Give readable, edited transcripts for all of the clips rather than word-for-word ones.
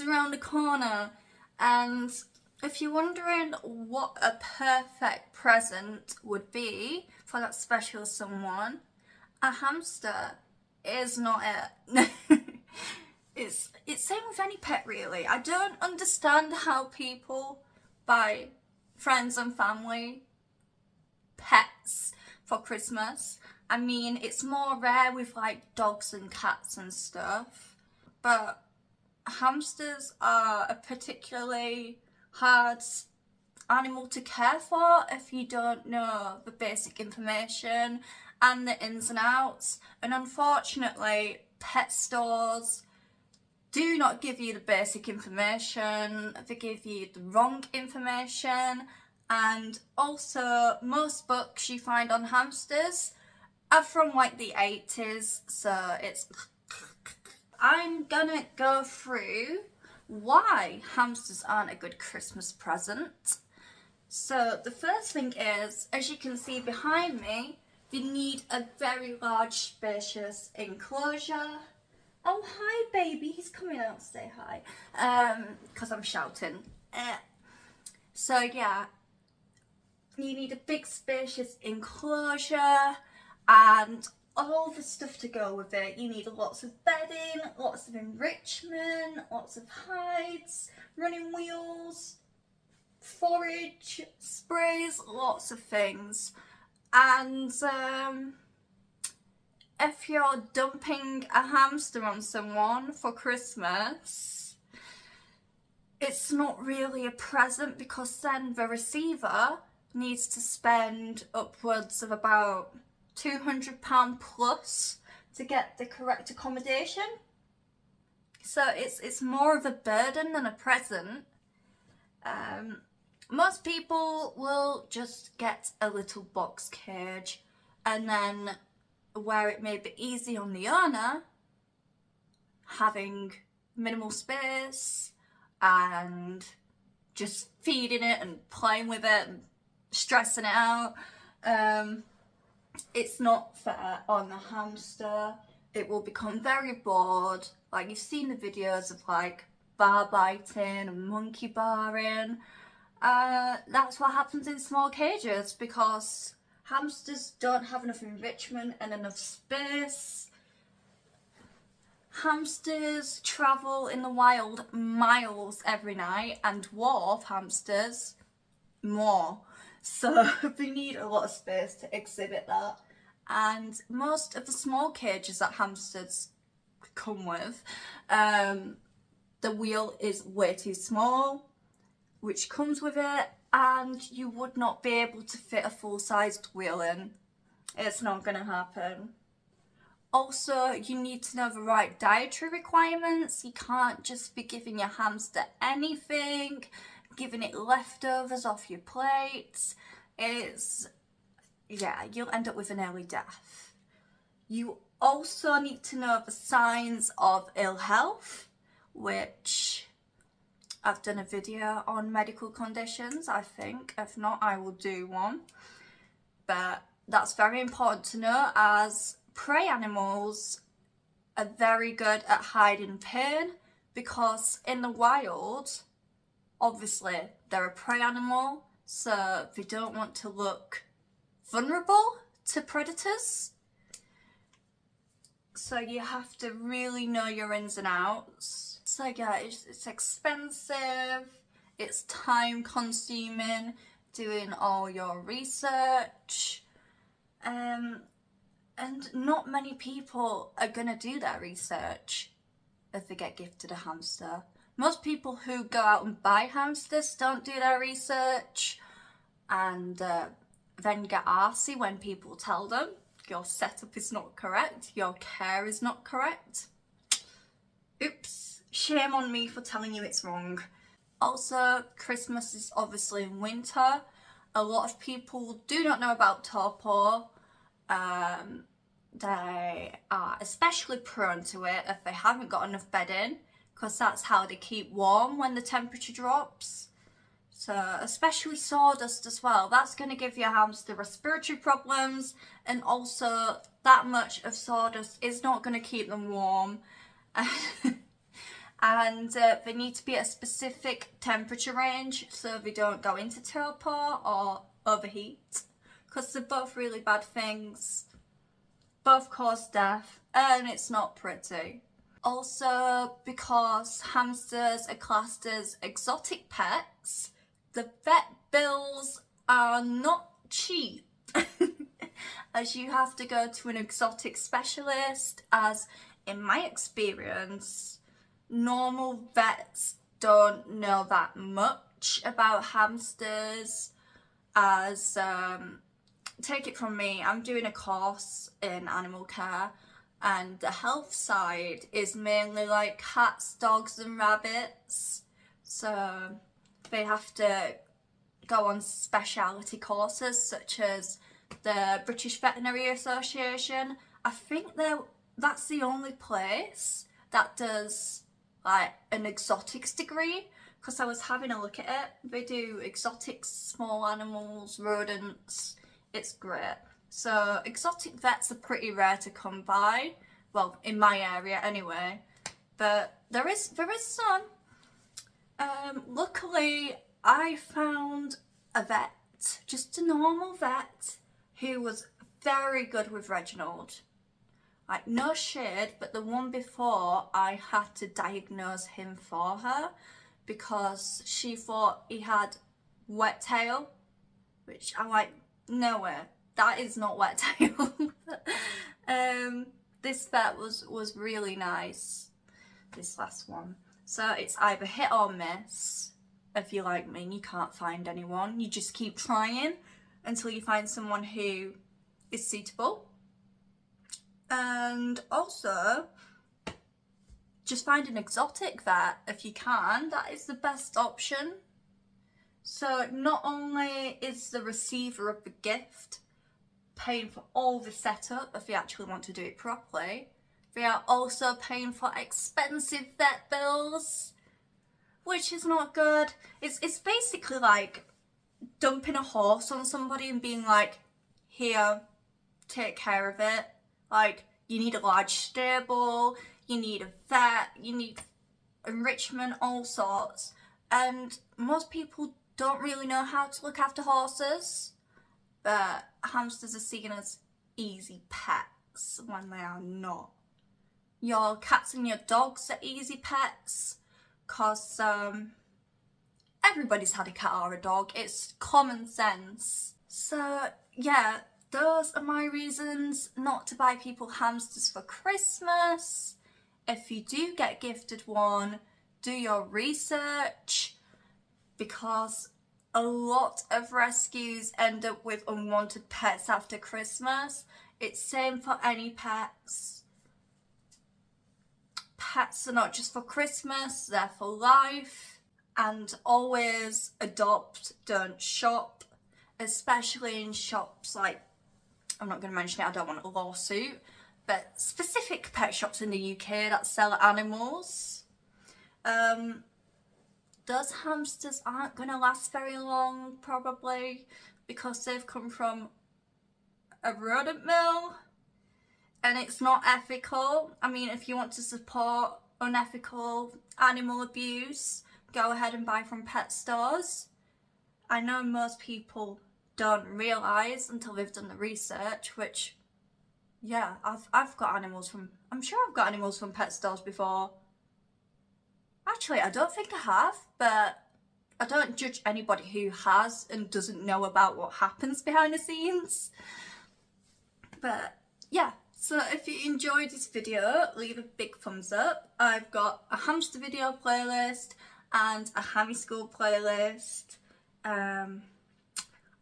around the corner, and if you're wondering what a perfect present would be for that special someone, a hamster is not it. It's same with any pet really. I don't understand how people buy friends and family pets for Christmas. I mean, it's more rare with like dogs and cats and stuff, but hamsters are a particularly hard animal to care for if you don't know the basic information and the ins and outs. And unfortunately, pet stores do not give you the basic information, they give you the wrong information. And also, most books you find on hamsters are from like the 80s, so it's... I'm gonna go through why hamsters aren't a good Christmas present. So the first thing is, as you can see behind me, they need a very large, spacious enclosure. Oh, hi baby, he's coming out to say hi, because I'm shouting. So yeah, you need a big spacious enclosure and all the stuff to go with it. You need lots of bedding, lots of enrichment, lots of hides, running wheels, forage, sprays, lots of things. And if you're dumping a hamster on someone for Christmas, it's not really a present, because then the receiver needs to spend upwards of about £200 plus to get the correct accommodation. So it's more of a burden than a present. Most people will just get a little box cage, and then where it may be easy on the owner, having minimal space and just feeding it and playing with it and stressing it out, it's not fair on the hamster. It will become very bored. Like, you've seen the videos of like bar biting and monkey barring. That's what happens in small cages, because hamsters don't have enough enrichment and enough space. Hamsters travel in the wild miles every night, and dwarf hamsters more. So they need a lot of space to exhibit that. And most of the small cages that hamsters come with, the wheel is way too small, which comes with it, and you would not be able to fit a full-sized wheel in. It's not going to happen. Also, you need to know the right dietary requirements. You can't just be giving your hamster anything, giving it leftovers off your plates. You'll end up with an early death. You also need to know the signs of ill health, which I've done a video on medical conditions, I think. If not, I will do one. But that's very important to know, as prey animals are very good at hiding pain, because in the wild, obviously they're a prey animal, so they don't want to look vulnerable to predators. So you have to really know your ins and outs. So yeah, it's expensive, it's time consuming doing all your research, and not many people are gonna do that research if they get gifted a hamster. Most people who go out and buy hamsters don't do their research, and then get arsey when people tell them your setup is not correct, your care is not correct. Oops, shame on me for telling you it's wrong. Also, Christmas is obviously in winter. A lot of people do not know about torpor. They are especially prone to it if they haven't got enough bedding, because that's how they keep warm when the temperature drops. So, especially sawdust as well. That's going to give your hamster respiratory problems, and also that much of sawdust is not going to keep them warm. and they need to be at a specific temperature range so they don't go into torpor or overheat, because they're both really bad things, both cause death, and it's not pretty. Also, because hamsters are classed as exotic pets, the vet bills are not cheap. As you have to go to an exotic specialist, as in my experience, normal vets don't know that much about hamsters. As take it from me, I'm doing a course in animal care, and the health side is mainly like cats, dogs and rabbits, so they have to go on speciality courses such as the British Veterinary Association. I think that's the only place that does like an exotics degree, because I was having a look at it. They do exotics, small animals, rodents. It's great. So exotic vets are pretty rare to come by. Well, in my area anyway. But there is some. Luckily, I found a vet, just a normal vet, who was very good with Reginald. Like, no shade, but the one before, I had to diagnose him for her because she thought he had wet tail, which I'm like, no way, that is not wet tail. This vet was really nice, this last one. So it's either hit or miss. If you're like me and you can't find anyone, you just keep trying until you find someone who is suitable. And also, just find an exotic vet if you can. That is the best option. So not only is the receiver of the gift paying for all the setup if you actually want to do it properly, they are also paying for expensive vet bills, which is not good. It's basically like dumping a horse on somebody and being like, here, take care of it. Like, you need a large stable, you need a vet, you need enrichment, all sorts. And most people don't really know how to look after horses, but hamsters are seen as easy pets when they are not. Your cats and your dogs are easy pets, because everybody's had a cat or a dog. It's common sense. So yeah, those are my reasons not to buy people hamsters for Christmas. If you do get gifted one, do your research, because a lot of rescues end up with unwanted pets after Christmas. It's same for any pets. Pets are not just for Christmas, they're for life. And always adopt, don't shop, especially in shops like, I'm not going to mention it, I don't want a lawsuit, but specific pet shops in the UK that sell animals. Those hamsters aren't going to last very long, probably, because they've come from a rodent mill, and it's not ethical. I mean, if you want to support unethical animal abuse, go ahead and buy from pet stores. I know most people don't realise until they've done the research, which, yeah, I've got animals from, I'm sure I've got animals from pet stores before. Actually, I don't think I have, but I don't judge anybody who has and doesn't know about what happens behind the scenes. But yeah, so if you enjoyed this video, leave a big thumbs up. I've got a hamster video playlist and a hammy school playlist. I'm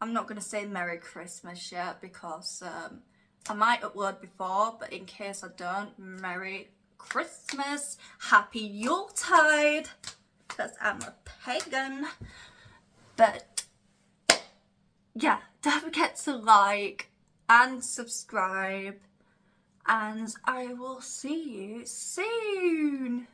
not going to say Merry Christmas yet because I might upload before, but in case I don't, Merry Christmas, Happy Yuletide, because I'm a pagan. But yeah, don't forget to like and subscribe, and I will see you soon.